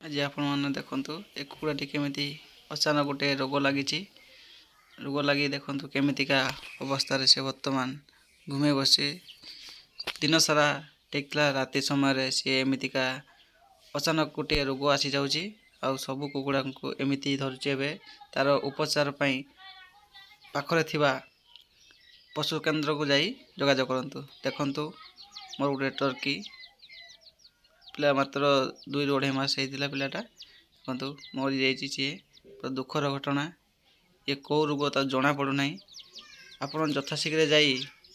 आज आपण देखु ए कुकुड़ाटी केमी अचानक गोटे रोग लगी रोग लगी देखु केमितिका अवस्था से वर्तमान घूमे बसी दिन सारा ठीक था राति समय सी एमतीका अचानक गोटे रोग आसी जाऊँगी आउ सब कुकुड़ा को एमती धरुचे ए तार उपचार पाखरे थिबा पशु केन्द्र को जाई जोगाजोग करंतु। देखंतु मोर गोटे टर्की पिला मात्र 2-2.5 मास होता पिलाटा देखो मरी जाइए सी पूरा दुखर घटना ये कौ रोग तो जना पड़ूना आपड़ यथाशीघ्र जाई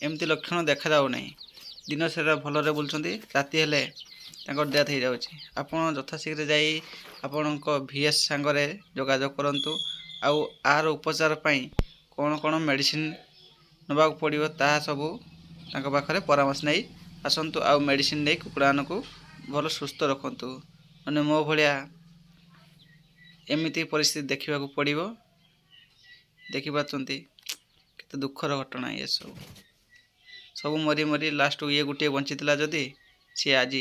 एमती लक्षण देखा जाऊना दिन सारा भलरे बुलूँ राति हेले डेथ हो जाऊँगी आपड़ यथाशीघ्र जाई आपण VS सांगरे जोगाजोग करंतु आउ आर उपचार कौन कौन मेडिसिन नवा पड़ो ता सबू पाखे परामर्श नहीं आसतु आउ मेडिसिन नहीं कुकुड़ा को भल सुस्थ रखु मैंने मो भाया एमती परिस्थिति देखा पड़ो देखिपे के दुखर घटना ये सब मरी मरी लास्ट ये गोटे बंची जदि सी आज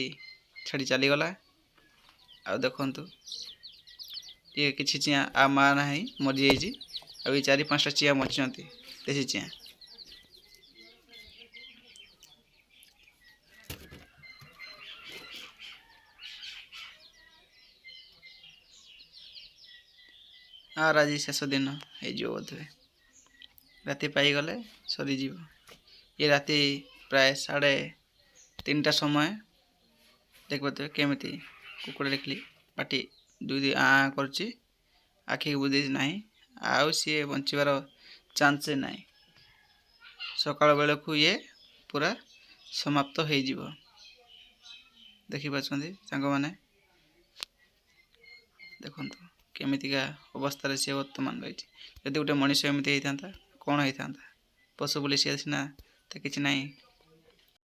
छाड़ी चलीगला आ देखु ये कि चिया आ माँ ना मरी जाइए आ 4-5टा चिया बची देसी चिया आर आज शेष दिन हो बोधे राति पाईगले सरीज ये राति प्राय 3:30 समय देख पाते केमी कुकुड़ा देखली पाटी 2 आ कर आखि बुझे ना आउ सी बचार चांस ना सकाल बेल को ये पूरा समाप्त हो देखिपे सांग मैंने देखु केमितिका अवस्था सी वर्तमान रही जदि गोटे मनीष एमती होता कौन होता पशु बोली सी सीना तो किसी ना